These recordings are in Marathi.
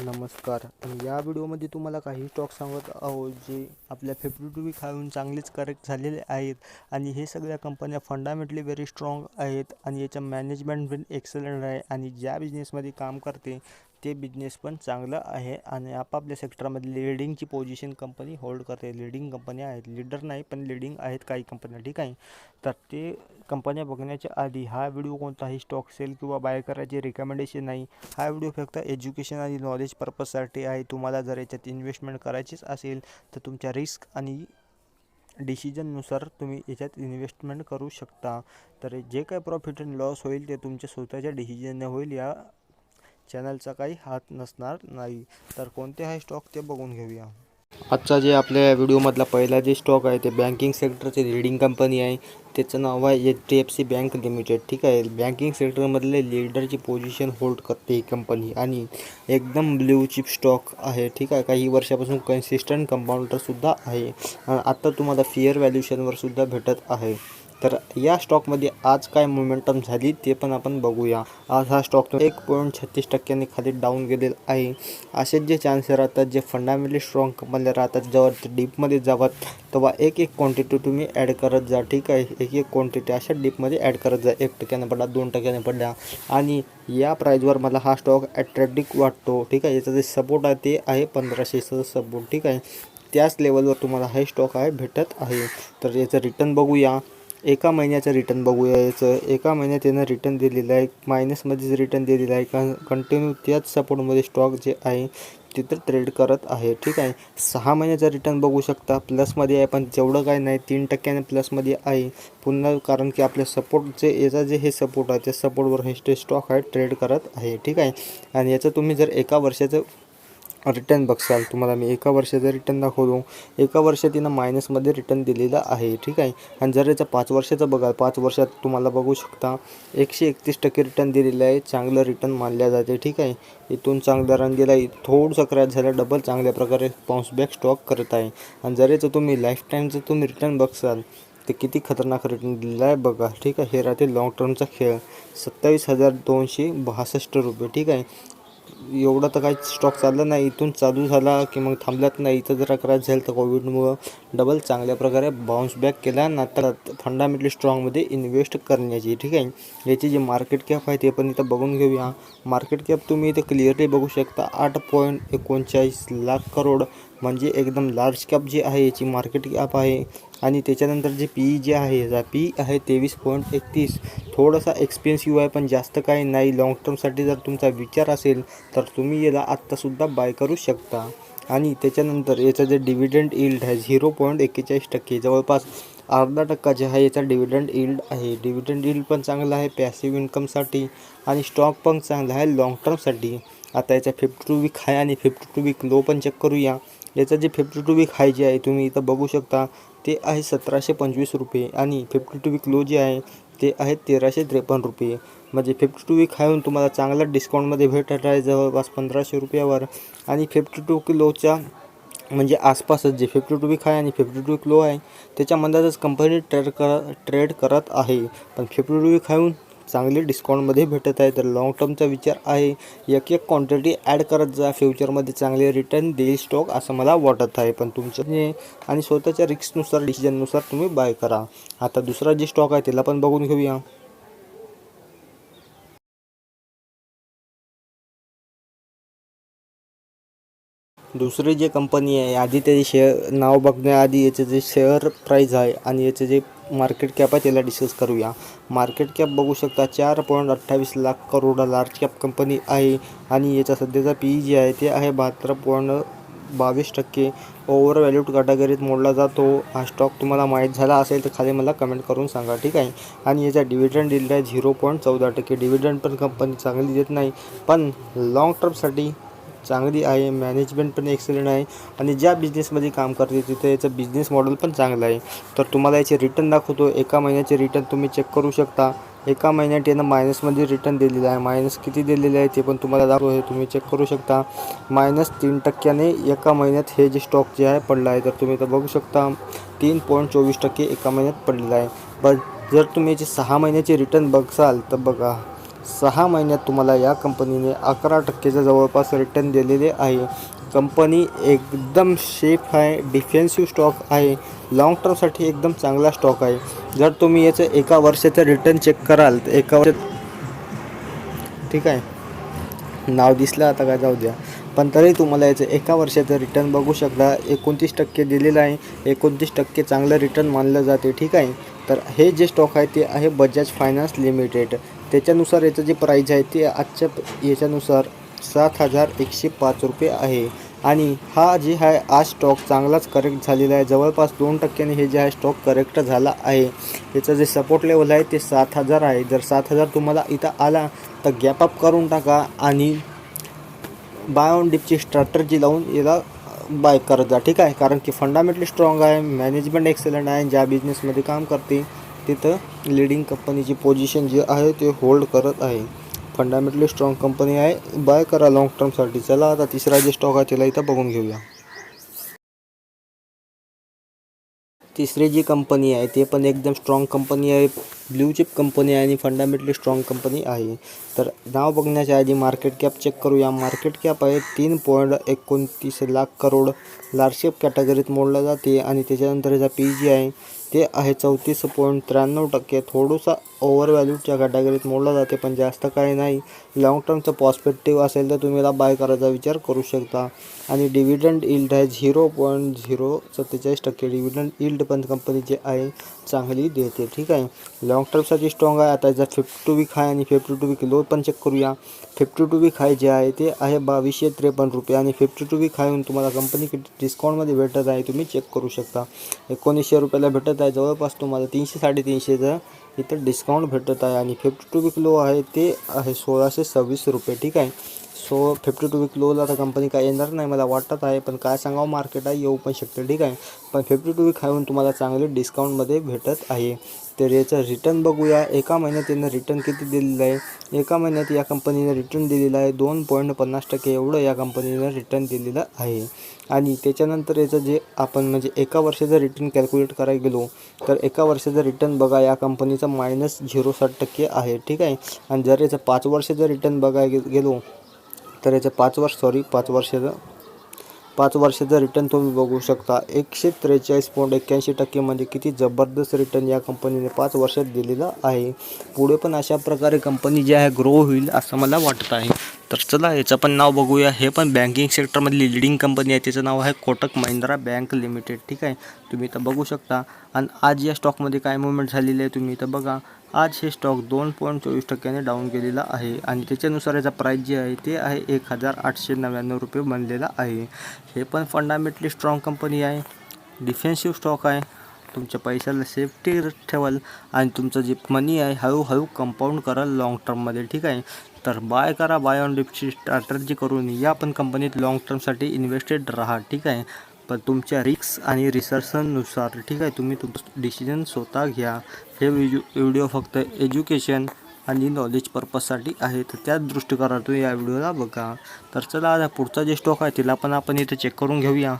नमस्कार. आणि या व्हिडिओमध्ये तुम्हाला काही स्टॉक सांगत आहोत जे आपल्या 52 वीक हायहून चांगलेच करेक्ट झालेले आहेत आणि हे सगळ्या कंपन्या फंडामेंटली व्हेरी स्ट्रॉंग आहेत आणि याचं मॅनेजमेंट पण एक्सलंट आहे आणि ज्या बिझनेसमध्ये काम करते ते बिझनेस पण चांगलं आहे आणि आपापल्या सेक्टरमध्ये लीडिंगची पोझिशन कंपनी होल्ड करते. लीडिंग कंपन्या आहेत, लीडर नाही पण लीडिंग आहेत काही कंपन्या, ठीक आहे. तर ते कंपन्या बघण्याच्या आधी हा व्हिडिओ कोणताही स्टॉक सेल किंवा बाय करायचे रिकमेंडेशन नाही. हा व्हिडिओ फक्त एज्युकेशन आणि नॉलेज पर्पजसाठी आहे. तुम्हाला जर याच्यात इन्व्हेस्टमेंट करायचीच असेल तर तुमच्या रिस्क आणि डिसिजननुसार तुम्ही याच्यात इन्व्हेस्टमेंट करू शकता. तर जे काय प्रॉफिट अँड लॉस होईल ते तुमच्या स्वतःच्या डिसिजनने होईल, या चॅनलचा काही हात नसणार नाही. तर कोणते आहे स्टॉक ते बघून घेऊया. आजचा जे आपल्या व्हिडिओमधला पहिला जे स्टॉक आहे ते बँकिंग सेक्टरची लीडिंग कंपनी आहे. त्याचं नाव आहे HDFC बँक लिमिटेड, ठीक आहे. बँकिंग सेक्टरमधले लीडरची पोझिशन होल्ड करते ही कंपनी आणि एकदम ब्ल्यू चिप स्टॉक आहे, ठीक आहे. काही वर्षापासून कन्सिस्टंट कंपाऊंडरसुद्धा आहे. आत्ता तुम्हाला फेअर व्हॅल्युएशनवर सुद्धा भेटत आहे. तर या स्टॉकमध्ये आज काय मोमेंटम झाली ते पण आपण बघूया. आज हा स्टॉक 1.36% खाली डाऊन गेलेला आहे. असेच जे चान्सेस राहतात, जे फंडामेंटली स्ट्रॉंग कंपन्या राहतात, जेव्हा ते डीपमध्ये जातात तेव्हा एक क्वांटिटी तुम्ही ॲड करत जा, ठीक आहे. एक क्वांटिटी अशा डीपमध्ये ॲड करत जा. 1% पडला, 2% पडला आणि या प्राईजवर मला हा स्टॉक अट्रॅक्टिव्ह वाटतो, ठीक आहे. याचा जे सपोर्ट आहे ते आहे 1500चं सपोर्ट, ठीक आहे. त्याच लेवलवर तुम्हाला हा स्टॉक आहे भेटत आहे. तर याचं रिटर्न बघूया. एका महिन्याचं रिटर्न बघूया. याचं एका महिन्यात यानं रिटर्न दिलेलं आहे, मायनसमध्येच रिटर्न दिलेलं आहे. कंटिन्यू त्याच सपोर्टमध्ये स्टॉक जे आहे तिथं ट्रेड करत आहे, ठीक आहे. 6 महिन्याचा रिटर्न बघू शकता, प्लसमध्ये आहे पण तेवढं काय नाही, 3% प्लसमध्ये आहे पुन्हा, कारण की आपल्या सपोर्टचे याचा जे हे सपोर्ट आहे त्या सपोर्टवर हे स्टॉक आहे ट्रेड करत आहे, ठीक आहे. आणि याचं तुम्ही जर एका वर्षाचं रिटर्न बघसाल, तुम्हाला मी एका वर्षाचा रिटर्न दाखवतो. एका वर्षात तिनं मायनसमध्ये रिटर्न दिलेला आहे, ठीक आहे. आणि जर याचा 5 वर्षाचा बघाल, 5 वर्षात तुम्हाला बघू शकता 131% रिटर्न दिलेलं आहे. चांगलं रिटर्न मानल्या जाते, ठीक आहे. इथून चांगला रन दिला, थोडंसं क्रॅश झालं, डबल चांगल्या प्रकारे बाउन्स बॅक स्टॉक करत आहे. आणि जर याचं तुम्ही लाईफ टाईमचं तुम्ही रिटर्न बघसाल ते किती खतरनाक रिटर्न दिलेला आहे बघा, ठीक आहे. हे राहते लॉंग टर्मचा खेळ. 27,262 रुपये, ठीक आहे. एवढं तर काही स्टॉक चालला नाही, इथून चालू झाला की मग थांबलाच नाही. इथं जरा क्रॅश झालं तर कोविडमुळं डबल चांगल्या प्रकारे बाउन्स बॅक केला. नंतर फंडामेंटली स्ट्रॉंगमध्ये इन्व्हेस्ट करण्याची, ठीक आहे. याची जी मार्केट कॅप आहे ते पण इथं बघून घेऊया. मार्केट कॅप तुम्ही इथं क्लिअरली बघू शकता, 8.39 लाख करोड, म्हणजे एकदम लार्ज कॅप जी आहे याची मार्केट कॅप आहे. आणि त्याच्यानंतर जे PE जे आहे, याचा PE आहे 23.31. थोडासा एक्सपेन्सिव्ह आहे पण जास्त काही नाही. लाँग टर्मसाठी जर तुमचा विचार असेल तर तुम्ही याला आत्तासुद्धा बाय करू शकता. आणि त्याच्यानंतर याचं जे डिव्हिडंड यील्ड आहे 0.41%, जवळपास 0.5% जे आहे याचा डिव्हिडंड यील्ड आहे. डिव्हिडंड यील्ड पण चांगला आहे पॅसिव्ह इन्कमसाठी आणि स्टॉक पण चांगला आहे लाँग टर्मसाठी. आता याचा 52 वीक हाय आणि 52 वीक लो पण चेक करूया. याचं जे 52 वीक हाय जे आहे तुम्ही इथं बघू शकता ते आहे 1725 रुपये आणि 52 वीक लो जे आहे ते आहे 1353 रुपये. म्हणजे 52 वीक हायहून तुम्हाला चांगला डिस्काउंटमध्ये भेटत आहे, जवळपास 1500 रुपयावर. आणि 52 किलोच्या म्हणजे आसपासच जे 52 वीक आहे आणि 52 वीक लो आहे त्याच्यामध्येच कंपनी ट्रेड करत आहे. पण 52 वीक हायहून चांगले डिस्काउंटमध्ये भेटत आहे. तर लाँग टर्मचा विचार आहे, एक क्वांटिटी ॲड करत जा, फ्युचरमध्ये चांगले रिटर्न देईल स्टॉक असं मला वाटत आहे. पण तुमच्या आणि स्वतःच्या रिस्कनुसार डिसिजननुसार तुम्ही बाय करा. आता दुसरा जे स्टॉक आहे त्याला पण बघून घेऊया. दुसरी जी कंपनी आहे, आधी त्याचे शेअर नाव बघण्याआधी याचं जे शेअर प्राईज आहे आणि याचं जे मार्केट कॅप आहे त्याला डिस्कस करूया. मार्केट कॅप बघू शकता 4.28 lakh crore, large cap company आहे. आणि याचा सध्याचा PE जे आहे ते आहे 72.22%. ओव्हर व्हॅल्यूड कॅटेगरीत मोडला जातो. हा स्टॉक तुम्हाला माहीत झाला असेल तर खाली मला कमेंट करून सांगा, ठीक आहे. आणि याचा डिव्हिडंड यील्ड आहे 0.14%. डिव्हिडंड पण कंपनी चांगली देत नाही पण लाँग टर्मसाठी चांगली आहे. मॅनेजमेंट पण एक्सलंट आहे आणि ज्या बिझनेसमध्ये काम करते तिथे याचं बिझनेस मॉडेल पण चांगलं आहे. तर तुम्हाला याचे रिटर्न दाखवतो. एका महिन्याचे रिटर्न तुम्ही चेक करू शकता. एका महिन्यात यानं मायनसमध्ये रिटर्न दिलेलं आहे. मायनस किती दिलेले आहे ते पण तुम्हाला दाखवतो, हे तुम्ही चेक करू शकता. -3% एका महिन्यात हे जे स्टॉक जे आहे पडलं आहे. तर तुम्ही इथं बघू शकता 3.24% एका महिन्यात पडलेलं आहे. पण जर तुम्ही याचे 6 महिन्याचे रिटर्न बघसाल तर बघा 6 महिन्यात तुम्हाला या कंपनीने 11%च्या जवळपास रिटर्न दिलेले आहे. कंपनी एकदम सेफ आहे, डिफेन्सिव्ह स्टॉक आहे, लाँग टर्मसाठी एकदम चांगला स्टॉक आहे. जर तुम्ही याचं एका वर्षाचं रिटर्न चेक कराल तर एका वर्षात ठीक आहे, नाव दिसलं आता काय जाऊ द्या, पण तरी तुम्हाला याचं एका वर्षाचं रिटर्न बघू शकता. 29% दिलेलं आहे, 29% चांगलं रिटर्न मानलं जाते. ठीक आहे, तर हे जे स्टॉक आहे ते आहे बजाज फायनान्स लिमिटेड. त्याच्यानुसार याचं जे प्राईज आहे ते आजच्या याच्यानुसार 7,105 रुपये आहे. आणि हा जे आहे आज स्टॉक चांगलाच करेक्ट झालेला आहे. जवळपास 2% हे जे आहे स्टॉक करेक्ट झाला आहे. याचं जे सपोर्ट लेवल आहे ते 7,000 आहे. जर 7,000 तुम्हाला इथं आला तर गॅप अप करून टाका आणि बाय ऑन डिपची स्ट्रॅटर्जी लावून याला बाय करत जा. ठीक आहे, कारण की फंडामेंटली स्ट्रॉंग आहे, मॅनेजमेंट एक्सलंट आहे. ज्या बिझनेसमध्ये काम करते तिथं लीडिंग कंपनीची पोझिशन जे आहे ते होल्ड करत आहे. फंडामेंटली स्ट्रॉंग कंपनी आहे, बाय करा लाँग टर्मसाठी. चला आता तिसरा जे स्टॉक आहे त्याला इथं बघून घेऊया. तिसरी जी कंपनी आहे ते पण एकदम स्ट्रॉंग कंपनी आहे, ब्ल्यू चिप कंपनी आहे आणि फंडामेंटली स्ट्रॉंग कंपनी आहे. तर नाव बघण्याच्या आधी मार्केट कॅप चेक करूया. मार्केट कॅप आहे 3.29 लाख करोड. लार्ज कॅप कॅटेगरीत मोडला जाते आणि त्याच्यानंतर याचा पी जी आहे ते आहे 34.93%. थोडंसं ओव्हर व्हॅल्यूच्या कॅटेगरीत मोडला जाते, पण जास्त काही नाही. लाँग टर्मचं पॉस्पेक्टिव्ह असेल तर तुम्ही याला बाय करायचा विचार करू शकता. आणि डिव्हिडंड यील्ड आहे 0.047%. डिव्हिडंड यील्ड पण कंपनीची आहे चांगली देते. ठीक आहे, लाँग टर्मसाठी स्ट्रॉंग आहे. आता याचा 52 वीक आहे आणि 52 वीक लो पण चेक करूया. 52 वीक हाय जे आहे ते आहे 2253 रुपये आणि 52 वीक हाय तुम्हाला कंपनी किती डिस्काउंटमध्ये भेटत आहे तुम्ही चेक करू शकता. 1900 रुपयाला भेटत आहे. जवळपास तुम्हाला 300-350चं इथं डिस्काउंट भेटत आहे. आणि 52 वीक लो आहे ते आहे 1626 रुपये. ठीक आहे, 52 वीक लोला आता कंपनी काय येणार नाही मला वाटत आहे, पण काय सांगावं, मार्केट आहे येऊ पण शकते. ठीक आहे, पण 52 वीक हाय तुम्हाला चांगले डिस्काउंटमध्ये भेटत आहे. तर याचं रिटर्न बघूया. एका महिन्यात यानं रिटर्न किती दिलेलं आहे. एका महिन्यात या कंपनीनं रिटर्न दिलेलं आहे 2.50% एवढं या कंपनीनं रिटर्न दिलेलं आहे. आणि त्याच्यानंतर याचं जे आपण म्हणजे एका वर्षाचं रिटर्न कॅल्क्युलेट करायला गेलो तर एका वर्षाचं रिटर्न बघा या कंपनीचं -0.60% आहे. ठीक आहे, आणि जर याचं 5 वर्षाचं रिटर्न बघायला गेलो तर याचं 5 वर्षाचं रिटर्न तुम्ही बघू शकता 143.81% म्हणजे किती जबरदस्त रिटर्न या कंपनीने 5 वर्षात दिलेला आहे. पुढे पण अशा प्रकारे कंपनी जी आहे ग्रो होईल असं मला वाटत आहे. तर चला याचं पण नाव बघूया. हे पण बँकिंग सेक्टरमधली लीडिंग कंपनी आहे. त्याचं नाव आहे कोटक महिंद्रा बँक लिमिटेड. ठीक आहे, तुम्ही इथं बघू शकता. आणि आज या स्टॉकमध्ये काय मुवमेंट झालेली आहे तुम्ही इथं बघा. आज हे स्टॉक 2.24% डाऊन गेलेला आहे आणि त्याच्यानुसार याचा प्राईस जे आहे ते आहे 1,899 रुपये बनलेला आहे. हे पण फंडामेंटली स्ट्रॉंग कंपनी आहे, डिफेन्सिव्ह स्टॉक आहे. तुमच्या पैशाला सेफ्टी ठेवाल आणि तुमचं जे मनी आहे हळूहळू कंपाऊंड कराल लाँग टर्ममध्ये. ठीक आहे, तर बाय करा, बाय ऑन डिपची स्ट्रॅटर्जी करून या पण कंपनीत लाँग टर्मसाठी इन्व्हेस्टेड राहा. ठीक आहे, पण तुमच्या रिस्क आणि रिसर्चनुसार. ठीक आहे, तुम्ही तुमचं डिसिजन स्वतः घ्या. हे व्हिडिओ फक्त एज्युकेशन आणि नॉलेज पर्पजसाठी आहे, तर त्याच दृष्टिकोनातून या व्हिडिओला बघा. तर चला आता पुढचा जे स्टॉक आहे तिला पण आपण इथे चेक करून घेऊया.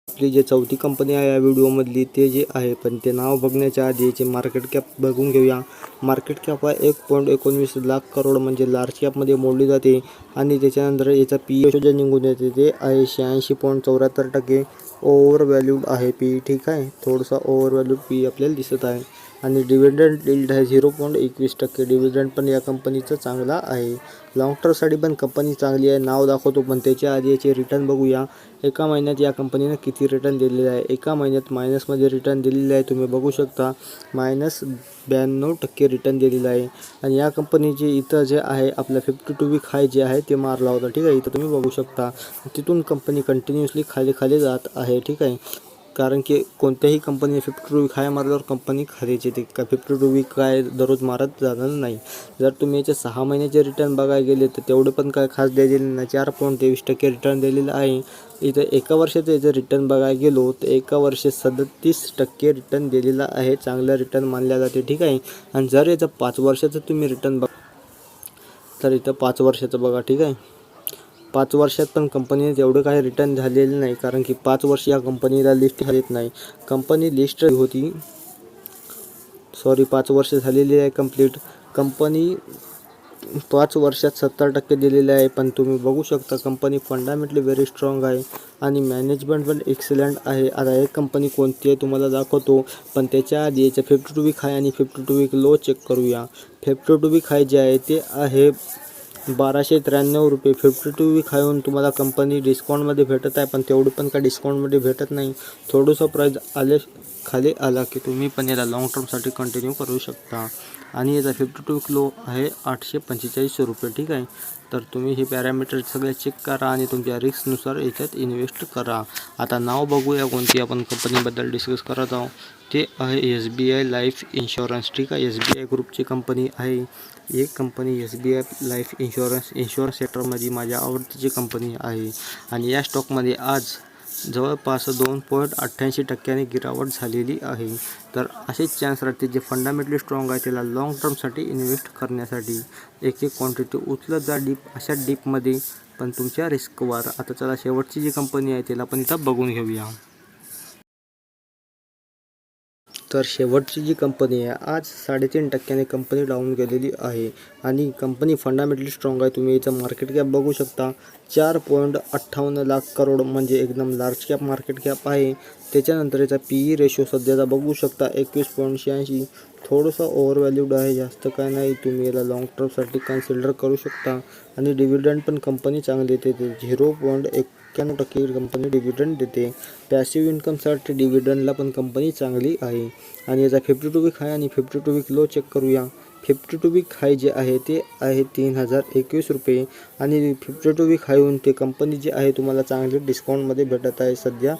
आपली जे चौथी कंपनी आहे या व्हिडिओमधली ते जे आहे, पण ते नाव बघण्याच्या आधी याचे मार्केट कॅप बघून घेऊया. मार्केट कॅप आहे 1.19 लाख करोड म्हणजे लार्ज कॅपमध्ये मोडली जाते. आणि त्याच्यानंतर याचा पी जे निघून येते ते आहे 86.74%. ओव्हर व्हॅल्यूड आहे पी. ठीक आहे, थोडंसं ओव्हर व्हॅल्यूड पी आपल्याला दिसत आहे. आणि डिव्हिडंड यील्ड आहे 0.21%. डिव्हिडंड पण या कंपनीचं चांगला आहे. लाँग टर्मसाठी पण कंपनी चांगली आहे, नाव दाखवतो, पण त्याच्या आधी याचे रिटर्न बघूया. एका महिन्यात या कंपनीनं किती रिटर्न दिलेलं आहे. एका महिन्यात मायनसमध्ये रिटर्न दिलेलं आहे, तुम्ही बघू शकता -92% रिटर्न दिलेलं आहे. आणि या कंपनीचे इथं जे आहे आपलं 52 वीक हाय जे आहे ते मारला होता. ठीक आहे, इथं तुम्ही बघू शकता. तिथून कंपनी कंटिन्युअसली खाली जात आहे. ठीक आहे, कारण की कोणत्याही कंपनी 52 वीक हाय मारल्यावर कंपनी खालीच येते. का 52 वीक काय दररोज मारत जाणार नाही. जर तुम्ही याचे 6 महिन्याचे रिटर्न बघायला गेले तर तेवढे पण काय खास द्यायचे नाही. 4.23% रिटर्न दिलेलं आहे. इथं एका वर्षाचं याचं रिटर्न बघायला गेलो तर एका वर्षी 37% रिटर्न दिलेलं आहे, चांगलं रिटर्न मानल्या जाते. ठीक आहे, आणि जर याचं 5 वर्षाचं तुम्ही रिटर्न तर इथं 5 वर्षाचं बघा. ठीक आहे, 5 वर्षात पण कंपनीने तेवढं काही रिटर्न झालेलं नाही, कारण की 5 वर्ष या कंपनीला लिस्ट झालीच नाही. कंपनी लिस्ट होती 5 वर्ष झालेली आहे कंप्लीट. कंपनी 5 वर्षात 70% दिलेले आहे. पण तुम्ही बघू शकता कंपनी फंडामेंटली व्हेरी स्ट्रॉंग आहे आणि मॅनेजमेंट पण एक्सलंट आहे. आता एक कंपनी कोणती आहे तुम्हाला दाखवतो, पण त्याच्या आधी याच्या 52 वीक हाय आणि 52 वीक लो चेक करूया. 52 वीक हाय जे आहे ते आहे 1293 रुपये. 52 वीक हायहून तुम्हाला कंपनी डिस्काउंटमध्ये भेटत आहे, पण तेवढी पण काय डिस्काउंटमध्ये भेटत नाही. थोडंसं प्राईज खाली आला की तुम्ही पण याला लॉंग टर्मसाठी कंटिन्यू करू शकता. आणि याचा 52 वीक लो आहे 845 रुपये. ठीक आहे, तर तुम्ही हे पॅरामीटर सगळे चेक करा आणि तुमच्या रिस्कनुसार याच्यात इन्व्हेस्ट करा. आता नाव बघूया कोणती आपण कंपनीबद्दल डिस्कस करत आहोत. ते आहे SBI लाईफ इन्शुरन्स. ठीक आहे, SBI ग्रुपची कंपनी आहे. एक कंपनी SBI लाईफ इन्शुरन्स सेक्टरमध्ये माझ्या आवडतीची कंपनी आहे आणि या स्टॉकमध्ये आज जवळपास 2.88% गिरावट झालेली आहे. तर असेच चान्स राहते जे फंडामेंटली स्ट्रॉंग आहे त्याला लॉंग टर्मसाठी इन्व्हेस्ट करण्यासाठी. एक क्वांटिटी उचलत जा अशा डीपमध्ये, पण तुमच्या रिस्कवर. आता चला शेवटची जी कंपनी आहे त्याला पण इथं बघून घेऊया. तर शेवटची जी कंपनी आहे आज 3.5% कंपनी डाऊन गेलेली आहे आणि कंपनी फंडामेंटली स्ट्रॉंग आहे. तुम्ही याचं मार्केट कॅप बघू शकता 4.58 लाख करोड, म्हणजे एकदम लार्ज कॅप मार्केट कॅप आहे. त्याच्यानंतर याचा PE रेशो सध्याचा बघू शकता 21.86. थोडंसं ओव्हरव्हॅल्यूड आहे, जास्त काय नाही. तुम्ही याला लॉंग टर्मसाठी कन्सिडर करू शकता आणि डिव्हिडंड पण कंपनी चांगली देते. 0.91% कंपनी डिव्हिडंड देते. पॅसिव्ह इन्कमसाठी डिव्हिडंडला पण कंपनी चांगली आहे. आणि याचा 52 वीक हाय आणि 52 वीक लो चेक करूया. 52 वीक हाय जे आहे ते आहे 3021 रुपये आणि 52 वीक हायहून ते कंपनी जे आहे तुम्हाला चांगले डिस्काउंटमध्ये भेटत आहे. सध्या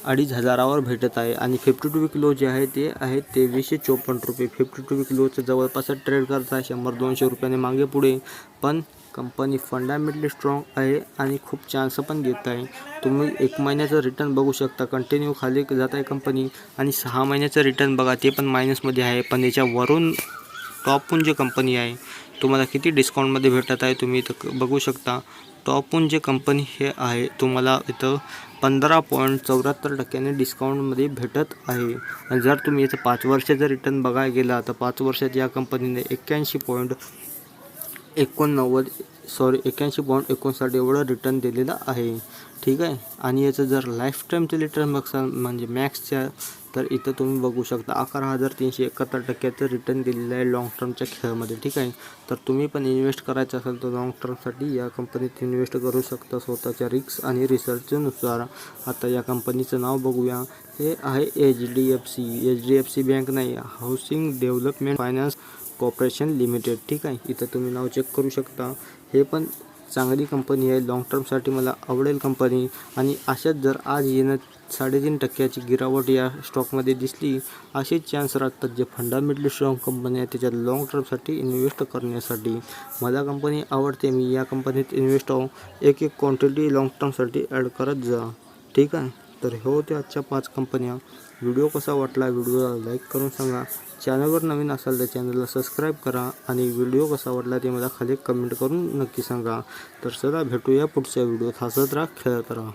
2500 भेटत आहे आणि 52 वीक लो जे आहे ते आहे 2354 रुपये. 52 वीक लोचं जवळपास ट्रेड करत आहे 100-200 रुपयाने मागे पुढे, पण कंपनी फंडामेंटली स्ट्रॉंग आहे आणि खूप चान्स पण देत आहे. तुम्ही 1 महिन्याचं रिटर्न बघू शकता, कंटिन्यू खाली जात आहे कंपनी. आणि 6 महिन्याचं रिटर्न बघा, ते पण मायनसमध्ये आहे. पण याच्यावरून टॉपहून जे कंपनी आहे तुम्हाला किती डिस्काउंटमध्ये भेटत आहे तुम्ही इथं बघू शकता. टॉपहून जे कंपनी हे आहे तुम्हाला इथं 15.74% डिस्काउंटमध्ये भेटत आहे. आणि जर तुम्ही याचं 5 वर्षाचं रिटर्न बघायला गेला तर 5 वर्षात या कंपनीने 81.59 एवढं रिटर्न दिलेलं आहे. ठीक आहे, आणि याचं जर लाईफ टाईमचं रिटर्न बघसाल म्हणजे मॅक्सच्या, तर इथं तुम्ही बघू शकता 11,371% रिटर्न दिलेलं आहे लॉंग टर्मच्या खेळामध्ये. ठीक आहे, तर तुम्ही पण इन्व्हेस्ट करायचं असेल तर लॉंग टर्मसाठी या कंपनीत इन्व्हेस्ट करू शकता स्वतःच्या रिस्क आणि रिसर्चनुसार. आता या कंपनीचं नाव बघूया. हे आहे HDFC बँक नाही, housing development finance corporation limited. ठीक आहे, इथं तुम्ही नाव चेक करू शकता. हे पण चांगली कंपनी आहे, लॉंग टर्मसाठी मला आवडेल कंपनी. आणि अशाच जर आज येणं 3.5% गिरावट या स्टॉकमध्ये दिसली, असेच चान्स राहतात जे फंडामेंटली स्ट्रॉंग कंपनी आहे त्याच्यात लॉंग टर्मसाठी इन्व्हेस्ट करण्यासाठी. मला कंपनी आवडते, मी या कंपनीत इन्व्हेस्ट आहो. एक क्वांटिटी लॉंग टर्मसाठी ॲड करत जा. ठीक आहे, तर हे होते आजच्या 5 कंपन्या. व्हिडिओ कसा वाटला व्हिडिओला लाईक करून सांगा. चॅनलवर नवीन असाल तर चॅनलला सबस्क्राईब करा आणि व्हिडिओ कसा वाटला ते मला खाली कमेंट करून नक्की सांगा. तर चला भेटूया पुढच्या व्हिडिओत. हसत राहा, खेळत राहा.